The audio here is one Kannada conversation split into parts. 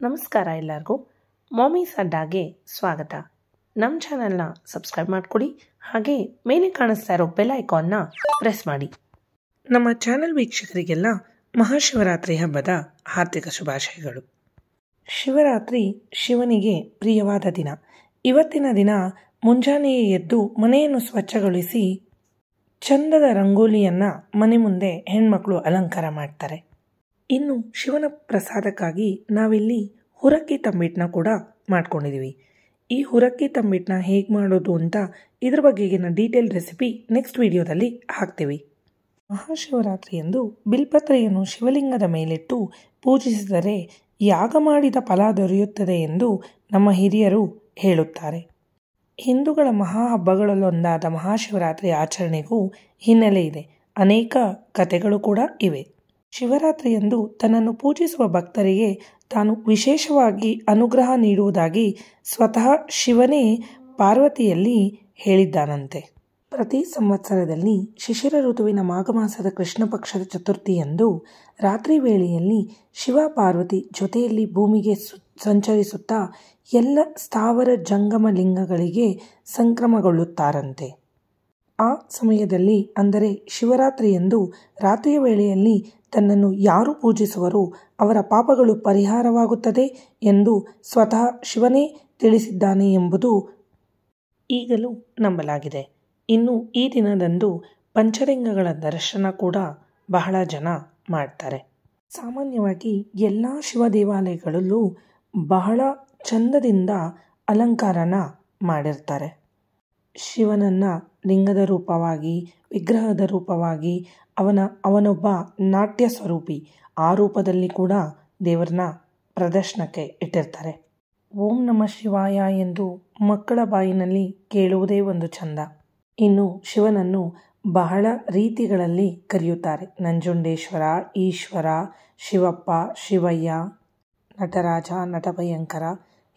ನಮಸ್ಕಾರ ಎಲ್ಲರಿಗೂ. ಮಾಮೀಸ್ ಅಡ್ಡಾಗೆ ಸ್ವಾಗತ. ನಮ್ಮ ಚಾನಲ್ನ ಸಬ್ಸ್ಕ್ರೈಬ್ ಮಾಡಿಕೊಡಿ, ಹಾಗೆ ಮೇಲೆ ಕಾಣಿಸ್ತಾ ಇರೋ ಬೆಲ್ ಐಕಾನ್ನ ಪ್ರೆಸ್ ಮಾಡಿ. ನಮ್ಮ ಚಾನಲ್ ವೀಕ್ಷಕರಿಗೆಲ್ಲ ಮಹಾಶಿವರಾತ್ರಿ ಹಬ್ಬದ ಹಾರ್ದಿಕ ಶುಭಾಶಯಗಳು. ಶಿವರಾತ್ರಿ ಶಿವನಿಗೆ ಪ್ರಿಯವಾದ ದಿನ. ಇವತ್ತಿನ ದಿನ ಮುಂಜಾನೆಯೇ ಎದ್ದು ಮನೆಯನ್ನು ಸ್ವಚ್ಛಗೊಳಿಸಿ ಚಂದದ ರಂಗೋಲಿಯನ್ನು ಮನೆ ಮುಂದೆ ಹೆಣ್ಮಕ್ಳು ಅಲಂಕಾರ ಮಾಡ್ತಾರೆ. ಇನ್ನು ಶಿವನ ಪ್ರಸಾದಕ್ಕಾಗಿ ನಾವಿಲ್ಲಿ ಹುರಕ್ಕಿ ತಂಬಿಟ್ಟನ್ನ ಕೂಡ ಮಾಡ್ಕೊಂಡಿದ್ದೀವಿ. ಈ ಹುರಕ್ಕಿ ತಂಬಿಟ್ಟನ್ನ ಹೇಗೆ ಮಾಡೋದು ಅಂತ ಇದ್ರ ಬಗೆಗಿನ ಡೀಟೇಲ್ ರೆಸಿಪಿ ನೆಕ್ಸ್ಟ್ ವಿಡಿಯೋದಲ್ಲಿ ಹಾಕ್ತೀವಿ. ಮಹಾಶಿವರಾತ್ರಿಯಂದು ಬಿಲ್ಪತ್ರೆಯನ್ನು ಶಿವಲಿಂಗದ ಮೇಲಿಟ್ಟು ಪೂಜಿಸಿದರೆ ಯಾಗ ಮಾಡಿದ ಫಲ ದೊರೆಯುತ್ತದೆ ಎಂದು ನಮ್ಮ ಹಿರಿಯರು ಹೇಳುತ್ತಾರೆ. ಹಿಂದೂಗಳ ಮಹಾ ಹಬ್ಬಗಳಲ್ಲೊಂದಾದ ಮಹಾಶಿವರಾತ್ರಿ ಆಚರಣೆಗೂ ಹಿನ್ನೆಲೆ ಇದೆ. ಅನೇಕ ಕಥೆಗಳು ಕೂಡ ಇವೆ. ಶಿವರಾತ್ರಿಯಂದು ತನ್ನನ್ನು ಪೂಜಿಸುವ ಭಕ್ತರಿಗೆ ತಾನು ವಿಶೇಷವಾಗಿ ಅನುಗ್ರಹ ನೀಡುವುದಾಗಿ ಸ್ವತಃ ಶಿವನೇ ಪಾರ್ವತಿಯಲ್ಲಿ ಹೇಳಿದ್ದಾನಂತೆ. ಪ್ರತಿ ಸಂವತ್ಸರದಲ್ಲಿ ಶಿಶಿರ ಋತುವಿನ ಮಾಘ ಮಾಸದ ಕೃಷ್ಣ ಪಕ್ಷದ ಚತುರ್ಥಿಯಂದು ರಾತ್ರಿ ವೇಳೆಯಲ್ಲಿ ಶಿವ ಪಾರ್ವತಿ ಜೊತೆಯಲ್ಲಿ ಭೂಮಿಗೆ ಸಂಚರಿಸುತ್ತಾ ಎಲ್ಲ ಸ್ಥಾವರ ಜಂಗಮ ಲಿಂಗಗಳಿಗೆ ಸಂಕ್ರಮಗೊಳ್ಳುತ್ತಾರಂತೆ. ಆ ಸಮಯದಲ್ಲಿ ಅಂದರೆ ಶಿವರಾತ್ರಿಯಂದು ರಾತ್ರಿಯ ವೇಳೆಯಲ್ಲಿ ತನ್ನನ್ನು ಯಾರು ಪೂಜಿಸುವರೋ ಅವರ ಪಾಪಗಳು ಪರಿಹಾರವಾಗುತ್ತದೆ ಎಂದು ಸ್ವತಃ ಶಿವನೇ ತಿಳಿಸಿದ್ದಾನೆ ಎಂಬುದು ಈಗಲೂ ನಂಬಲಾಗಿದೆ. ಇನ್ನು ಈ ದಿನದಂದು ಪಂಚಲಿಂಗಗಳ ದರ್ಶನ ಕೂಡ ಬಹಳ ಜನ ಮಾಡ್ತಾರೆ. ಸಾಮಾನ್ಯವಾಗಿ ಎಲ್ಲ ಶಿವ ದೇವಾಲಯಗಳಲ್ಲೂ ಬಹಳ ಚಂದದಿಂದ ಅಲಂಕಾರನ ಮಾಡಿರ್ತಾರೆ. ಶಿವನನ್ನು ಲಿಂಗದ ರೂಪವಾಗಿ, ವಿಗ್ರಹದ ರೂಪವಾಗಿ, ಅವನೊಬ್ಬ ನಾಟ್ಯ ಸ್ವರೂಪಿ, ಆ ರೂಪದಲ್ಲಿ ಕೂಡ ದೇವರನ್ನ ಪ್ರದರ್ಶನಕ್ಕೆ ಇಟ್ಟಿರ್ತಾರೆ. ಓಂ ನಮಃ ಶಿವಾಯ ಎಂದು ಮಕ್ಕಳ ಬಾಯಿನಲ್ಲಿ ಕೇಳುವುದೇ ಒಂದು ಚಂದ. ಇನ್ನು ಶಿವನನ್ನು ಬಹಳ ರೀತಿಗಳಲ್ಲಿ ಕರೆಯುತ್ತಾರೆ. ನಂಜುಂಡೇಶ್ವರ, ಈಶ್ವರ, ಶಿವಪ್ಪ, ಶಿವಯ್ಯ, ನಟರಾಜ, ನಟಭಯಂಕರ,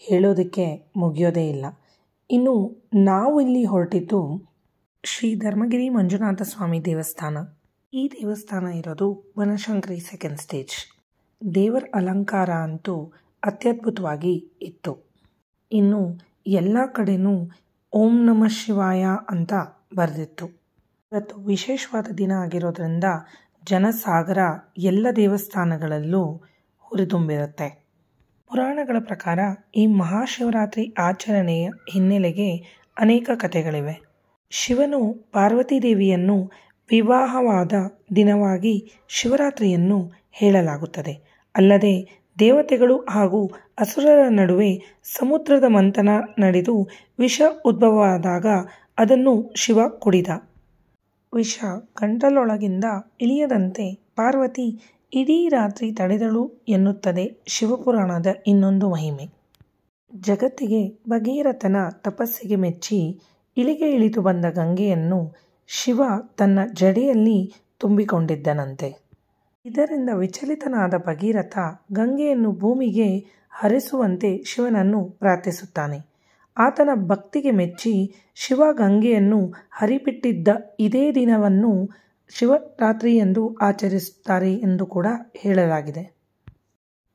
ಹೇಳೋದಕ್ಕೆ ಮುಗಿಯೋದೇ ಇಲ್ಲ. ಇನ್ನು ನಾವು ಇಲ್ಲಿ ಹೊರಟಿದ್ದು ಶ್ರೀ ಧರ್ಮಗಿರಿ ಮಂಜುನಾಥ ಸ್ವಾಮಿ ದೇವಸ್ಥಾನ. ಈ ದೇವಸ್ಥಾನ ಇರೋದು ಬನಶಂಕರಿ ಸೆಕೆಂಡ್ ಸ್ಟೇಜ್. ದೇವರ ಅಲಂಕಾರ ಅಂತೂ ಅತ್ಯದ್ಭುತವಾಗಿ ಇತ್ತು. ಇನ್ನು ಎಲ್ಲ ಕಡೆನೂ ಓಂ ನಮಃ ಶಿವಾಯ ಅಂತ ಬರೆದಿತ್ತು. ಇವತ್ತು ವಿಶೇಷವಾದ ದಿನ ಆಗಿರೋದ್ರಿಂದ ಜನಸಾಗರ ಎಲ್ಲ ದೇವಸ್ಥಾನಗಳಲ್ಲೂ ಹುರಿದುಂಬಿರುತ್ತೆ. ಪುರಾಣಗಳ ಪ್ರಕಾರ ಈ ಮಹಾಶಿವರಾತ್ರಿ ಆಚರಣೆಯ ಹಿನ್ನೆಲೆಗೆ ಅನೇಕ ಕಥೆಗಳಿವೆ. ಶಿವನು ಪಾರ್ವತಿ ದೇವಿಯನ್ನು ವಿವಾಹವಾದ ದಿನವಾಗಿ ಶಿವರಾತ್ರಿಯನ್ನು ಹೇಳಲಾಗುತ್ತದೆ. ಅಲ್ಲದೆ ದೇವತೆಗಳು ಹಾಗೂ ಅಸುರರ ನಡುವೆ ಸಮುದ್ರದ ಮಂಥನ ನಡೆದು ವಿಷ ಉದ್ಭವವಾದಾಗ ಅದನ್ನು ಶಿವ ಕುಡಿದ. ವಿಷ ಗಂಟಲೊಳಗಿಂದ ಇಳಿಯದಂತೆ ಪಾರ್ವತಿ ಇಡೀ ರಾತ್ರಿ ತಡೆದಳು ಎನ್ನುತ್ತದೆ ಶಿವಪುರಾಣದ ಇನ್ನೊಂದು ಮಹಿಮೆ. ಜಗತ್ತಿಗೆ ಭಗೀರಥನ ತಪಸ್ಸಿಗೆ ಮೆಚ್ಚಿ ಇಳಿಗೆ ಇಳಿದು ಬಂದ ಗಂಗೆಯನ್ನು ಶಿವ ತನ್ನ ಜಡೆಯಲ್ಲಿ ತುಂಬಿಕೊಂಡಿದ್ದನಂತೆ. ಇದರಿಂದ ವಿಚಲಿತನಾದ ಭಗೀರಥ ಗಂಗೆಯನ್ನು ಭೂಮಿಗೆ ಹರಿಸುವಂತೆ ಶಿವನನ್ನು ಪ್ರಾರ್ಥಿಸುತ್ತಾನೆ. ಆತನ ಭಕ್ತಿಗೆ ಮೆಚ್ಚಿ ಶಿವ ಗಂಗೆಯನ್ನು ಹರಿಬಿಟ್ಟಿದ್ದ ಇದೇ ದಿನವನ್ನು ಶಿವರಾತ್ರಿ ಎಂದು ಆಚರಿಸುತ್ತಾರೆ ಎಂದು ಕೂಡ ಹೇಳಲಾಗಿದೆ.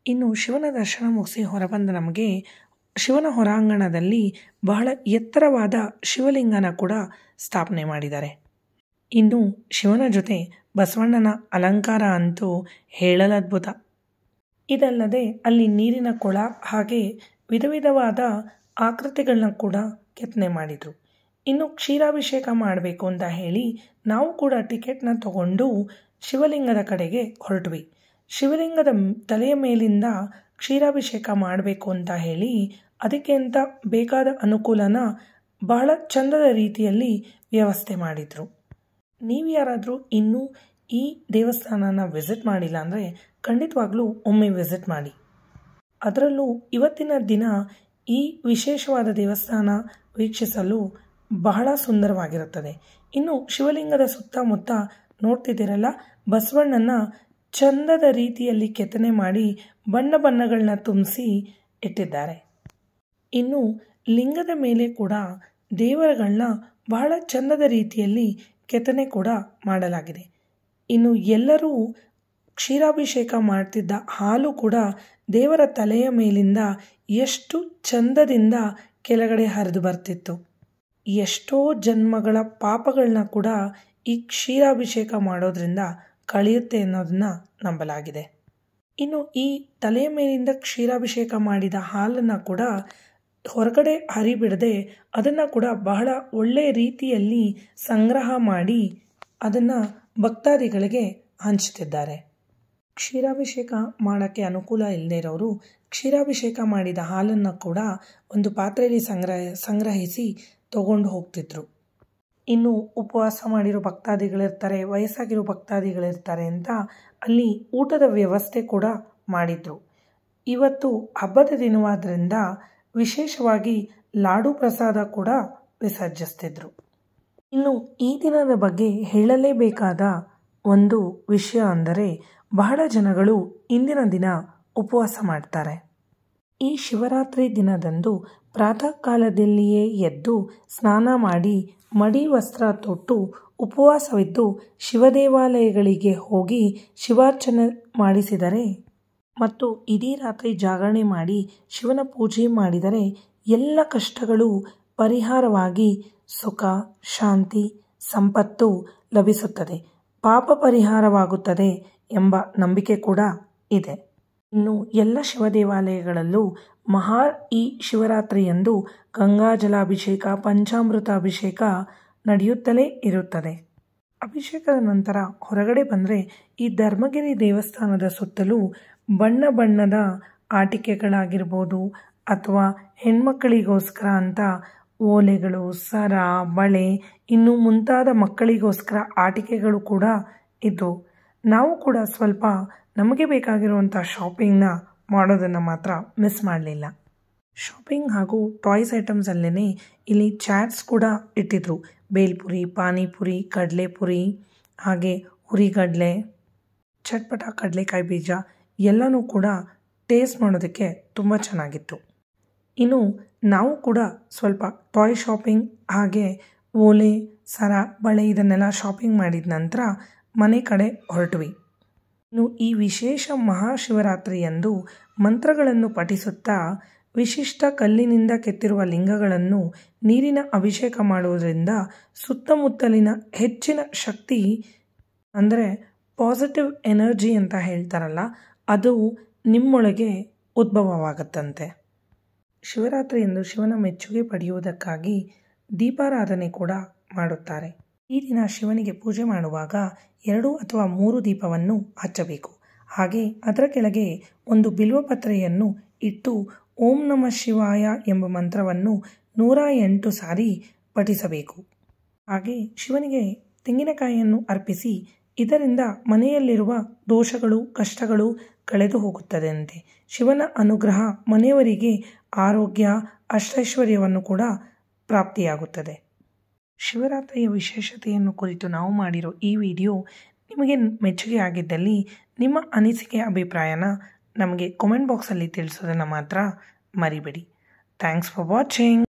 ಇನ್ನು ಶಿವನ ದರ್ಶನ ಮುಗಿಸಿ ಹೊರಬಂದ ನಮಗೆ ಶಿವನ ಹೊರಾಂಗಣದಲ್ಲಿ ಬಹಳ ಎತ್ತರವಾದ ಶಿವಲಿಂಗನ ಕೂಡ ಸ್ಥಾಪನೆ ಮಾಡಿದ್ದಾರೆ. ಇನ್ನು ಶಿವನ ಜೊತೆ ಬಸವಣ್ಣನ ಅಲಂಕಾರ ಅಂತೂ ಹೇಳಲದ್ಭುತ. ಇದಲ್ಲದೆ ಅಲ್ಲಿ ನೀರಿನ ಕೊಳ ಹಾಗೆ ವಿಧ ವಿಧವಾದ ಆಕೃತಿಗಳನ್ನ ಕೂಡ ಕೆತ್ತನೆ ಮಾಡಿದರು. ಇನ್ನು ಕ್ಷೀರಾಭಿಷೇಕ ಮಾಡಬೇಕು ಅಂತ ಹೇಳಿ ನಾವು ಕೂಡ ಟಿಕೆಟ್ನ ತಗೊಂಡು ಶಿವಲಿಂಗದ ಕಡೆಗೆ ಹೊರಟ್ವಿ. ಶಿವಲಿಂಗದ ತಲೆಯ ಮೇಲಿಂದ ಕ್ಷೀರಾಭಿಷೇಕ ಮಾಡಬೇಕು ಅಂತ ಹೇಳಿ ಅದಕ್ಕೆ ಅಂತ ಬೇಕಾದ ಅನುಕೂಲನ ಬಹಳ ಚಂದದ ರೀತಿಯಲ್ಲಿ ವ್ಯವಸ್ಥೆ ಮಾಡಿದರು. ನೀವು ಯಾರಾದರೂ ಇನ್ನೂ ಈ ದೇವಸ್ಥಾನನ ವಿಸಿಟ್ ಮಾಡಿಲ್ಲ ಅಂದರೆ ಖಂಡಿತವಾಗ್ಲೂ ಒಮ್ಮೆ ವಿಸಿಟ್ ಮಾಡಿ. ಅದರಲ್ಲೂ ಇವತ್ತಿನ ದಿನ ಈ ವಿಶೇಷವಾದ ದೇವಸ್ಥಾನ ವೀಕ್ಷಿಸಲು ಬಹಳ ಸುಂದರವಾಗಿರುತ್ತದೆ. ಇನ್ನು ಶಿವಲಿಂಗದ ಸುತ್ತಮುತ್ತ ನೋಡ್ತಿದ್ದೀರಲ್ಲ, ಬಸವಣ್ಣನ ಚಂದದ ರೀತಿಯಲ್ಲಿ ಕೆತ್ತನೆ ಮಾಡಿ ಬಣ್ಣ ಬಣ್ಣಗಳನ್ನ ತುಂಬಿಸಿ ಇಟ್ಟಿದ್ದಾರೆ. ಇನ್ನು ಲಿಂಗದ ಮೇಲೆ ಕೂಡ ದೇವರುಗಳನ್ನ ಬಹಳ ಚಂದದ ರೀತಿಯಲ್ಲಿ ಕೆತ್ತನೆ ಕೂಡ ಮಾಡಲಾಗಿದೆ. ಇನ್ನು ಎಲ್ಲರೂ ಕ್ಷೀರಾಭಿಷೇಕ ಮಾಡ್ತಿದ್ದ ಹಾಲು ಕೂಡ ದೇವರ ತಲೆಯ ಮೇಲಿಂದ ಎಷ್ಟು ಚಂದದಿಂದ ಕೆಳಗಡೆ ಹರಿದು ಬರ್ತಿತ್ತು. ಎಷ್ಟೋ ಜನ್ಮಗಳ ಪಾಪಗಳನ್ನ ಕೂಡ ಈ ಕ್ಷೀರಾಭಿಷೇಕ ಮಾಡೋದ್ರಿಂದ ಕಳೆಯುತ್ತೆ ಅನ್ನೋದನ್ನ ನಂಬಲಾಗಿದೆ. ಇನ್ನು ಈ ತಲೆಯ ಮೇಲಿಂದ ಕ್ಷೀರಾಭಿಷೇಕ ಮಾಡಿದ ಹಾಲನ್ನು ಕೂಡ ಹೊರಗಡೆ ಹರಿಬಿಡದೆ ಅದನ್ನು ಕೂಡ ಬಹಳ ಒಳ್ಳೆಯ ರೀತಿಯಲ್ಲಿ ಸಂಗ್ರಹ ಮಾಡಿ ಅದನ್ನು ಭಕ್ತಾದಿಗಳಿಗೆ ಹಂಚ್ತಿದ್ದಾರೆ. ಕ್ಷೀರಾಭಿಷೇಕ ಮಾಡೋಕ್ಕೆ ಅನುಕೂಲ ಇಲ್ಲದೆ ಇರೋರು ಕ್ಷೀರಾಭಿಷೇಕ ಮಾಡಿದ ಹಾಲನ್ನು ಕೂಡ ಒಂದು ಪಾತ್ರೆಯಲ್ಲಿ ಸಂಗ್ರಹಿಸಿ ತಗೊಂಡು ಹೋಗ್ತಿದ್ರು. ಇನ್ನು ಉಪವಾಸ ಮಾಡಿರೋ ಭಕ್ತಾದಿಗಳಿರ್ತಾರೆ, ವಯಸ್ಸಾಗಿರೋ ಭಕ್ತಾದಿಗಳಿರ್ತಾರೆ ಅಂತ ಅಲ್ಲಿ ಊಟದ ವ್ಯವಸ್ಥೆ ಕೂಡ ಮಾಡಿದ್ರು. ಇವತ್ತು ಹಬ್ಬದ ದಿನವಾದ್ರಿಂದ ವಿಶೇಷವಾಗಿ ಲಾಡು ಪ್ರಸಾದ ಕೂಡ ವಿಸರ್ಜಿಸ್ತಿದ್ರು. ಇನ್ನು ಈ ದಿನದ ಬಗ್ಗೆ ಹೇಳಲೇಬೇಕಾದ ಒಂದು ವಿಷಯ ಅಂದರೆ ಬಹಳ ಜನಗಳು ಇಂದಿನ ದಿನ ಉಪವಾಸ ಮಾಡ್ತಾರೆ. ಈ ಶಿವರಾತ್ರಿ ದಿನದಂದು ಪ್ರಾತಃ ಕಾಲದಲ್ಲಿಯೇ ಎದ್ದು ಸ್ನಾನ ಮಾಡಿ ಮಡಿ ವಸ್ತ್ರ ತೊಟ್ಟು ಉಪವಾಸವಿದ್ದು ಶಿವದೇವಾಲಯಗಳಿಗೆ ಹೋಗಿ ಶಿವಾರ್ಚನೆ ಮಾಡಿಸಿದರೆ ಮತ್ತು ಇಡೀ ರಾತ್ರಿ ಜಾಗರಣೆ ಮಾಡಿ ಶಿವನ ಪೂಜೆ ಮಾಡಿದರೆ ಎಲ್ಲ ಕಷ್ಟಗಳು ಪರಿಹಾರವಾಗಿ ಸುಖ, ಶಾಂತಿ, ಸಂಪತ್ತು ಲಭಿಸುತ್ತದೆ, ಪಾಪ ಪರಿಹಾರವಾಗುತ್ತದೆ ಎಂಬ ನಂಬಿಕೆ ಕೂಡ ಇದೆ. ಇನ್ನು ಎಲ್ಲ ಶಿವ ದೇವಾಲಯಗಳಲ್ಲೂ ಈ ಶಿವರಾತ್ರಿಯಂದು ಗಂಗಾಜಲಾಭಿಷೇಕ, ಪಂಚಾಮೃತ ಅಭಿಷೇಕ ನಡೆಯುತ್ತಲೇ ಇರುತ್ತದೆ. ಅಭಿಷೇಕದ ನಂತರ ಹೊರಗಡೆ ಬಂದರೆ ಈ ಧರ್ಮಗಿರಿ ದೇವಸ್ಥಾನದ ಸುತ್ತಲೂ ಬಣ್ಣ ಬಣ್ಣದ ಆಟಿಕೆಗಳಾಗಿರ್ಬೋದು ಅಥವಾ ಹೆಣ್ಮಕ್ಕಳಿಗೋಸ್ಕರ ಅಂತ ಓಲೆಗಳು, ಸರ, ಬಳೆ ಇನ್ನು ಮುಂತಾದ ಮಕ್ಕಳಿಗೋಸ್ಕರ ಆಟಿಕೆಗಳು ಕೂಡ ಇದ್ದವು. ನಾವು ಕೂಡ ಸ್ವಲ್ಪ ನಮಗೆ ಬೇಕಾಗಿರುವಂಥ ಶಾಪಿಂಗ್ನ ಮಾಡೋದನ್ನು ಮಾತ್ರ ಮಿಸ್ ಮಾಡಲಿಲ್ಲ. ಶಾಪಿಂಗ್ ಹಾಗೂ ಟಾಯ್ಸ್ ಐಟಮ್ಸಲ್ಲೇ ಇಲ್ಲಿ ಚಾಟ್ಸ್ ಕೂಡ ಇಟ್ಟಿದ್ರು. ಬೇಲ್ಪುರಿ, ಪಾನಿಪುರಿ, ಕಡಲೆಪುರಿ, ಹಾಗೆ ಹುರಿಗಡಲೆ, ಚಟ್ಪಟ ಕಡಲೆಕಾಯಿ ಬೀಜ ಎಲ್ಲನೂ ಕೂಡ ಟೇಸ್ಟ್ ಮಾಡೋದಕ್ಕೆ ತುಂಬ ಚೆನ್ನಾಗಿತ್ತು. ಇನ್ನು ನಾವು ಕೂಡ ಸ್ವಲ್ಪ ಟಾಯ್ ಶಾಪಿಂಗ್ ಹಾಗೆ ಓಲೆ, ಸರ, ಬಳೆ ಇದನ್ನೆಲ್ಲ ಶಾಪಿಂಗ್ ಮಾಡಿದ ನಂತರ ಮನೆ ಕಡೆ ಹೊರಟ್ವಿ. ಇನ್ನು ಈ ವಿಶೇಷ ಮಹಾಶಿವರಾತ್ರಿಯಂದು ಮಂತ್ರಗಳನ್ನು ಪಠಿಸುತ್ತಾ ವಿಶಿಷ್ಟ ಕಲ್ಲಿನಿಂದ ಕೆತ್ತಿರುವ ಲಿಂಗಗಳನ್ನು ನೀರಿನ ಅಭಿಷೇಕ ಮಾಡುವುದರಿಂದ ಸುತ್ತಮುತ್ತಲಿನ ಹೆಚ್ಚಿನ ಶಕ್ತಿ ಅಂದರೆ ಪಾಸಿಟಿವ್ ಎನರ್ಜಿ ಅಂತ ಹೇಳ್ತಾರಲ್ಲ, ಅದು ನಿಮ್ಮೊಳಗೆ ಉದ್ಭವವಾಗುತ್ತಂತೆ. ಶಿವರಾತ್ರಿಯಂದು ಶಿವನ ಮೆಚ್ಚುಗೆ ಪಡೆಯುವುದಕ್ಕಾಗಿ ದೀಪಾರಾಧನೆ ಕೂಡ ಮಾಡುತ್ತಾರೆ. ಈ ದಿನ ಶಿವನಿಗೆ ಪೂಜೆ ಮಾಡುವಾಗ 2 ಅಥವಾ 3 ದೀಪವನ್ನು ಹಚ್ಚಬೇಕು. ಹಾಗೆ ಅದರ ಕೆಳಗೆ ಒಂದು ಬಿಲ್ವಪತ್ರೆಯನ್ನು ಇಟ್ಟು ಓಂ ನಮಃ ಶಿವಾಯ ಎಂಬ ಮಂತ್ರವನ್ನು 108 ಸಾರಿ ಪಠಿಸಬೇಕು. ಹಾಗೆ ಶಿವನಿಗೆ ತೆಂಗಿನಕಾಯಿಯನ್ನು ಅರ್ಪಿಸಿ ಇದರಿಂದ ಮನೆಯಲ್ಲಿರುವ ದೋಷಗಳು, ಕಷ್ಟಗಳು ಕಳೆದು ಹೋಗುತ್ತದೆಯಂತೆ. ಶಿವನ ಅನುಗ್ರಹ ಮನೆಯವರಿಗೆ ಆರೋಗ್ಯ, ಅಷ್ಟೈಶ್ವರ್ಯವನ್ನು ಕೂಡ ಪ್ರಾಪ್ತಿಯಾಗುತ್ತದೆ. ಶಿವರಾತ್ರಿಯ ವಿಶೇಷತೆಯನ್ನು ಕುರಿತು ನಾವು ಮಾಡಿರೋ ಈ ವಿಡಿಯೋ ನಿಮಗೆ ಮೆಚ್ಚುಗೆ ಆಗಿದ್ದಲ್ಲಿ ನಿಮ್ಮ ಅನಿಸಿಕೆ, ಅಭಿಪ್ರಾಯನ ನಮಗೆ ಕಾಮೆಂಟ್ ಬಾಕ್ಸಲ್ಲಿ ತಿಳಿಸೋದನ್ನು ಮಾತ್ರ ಮರಿಬೇಡಿ. Thanks for watching.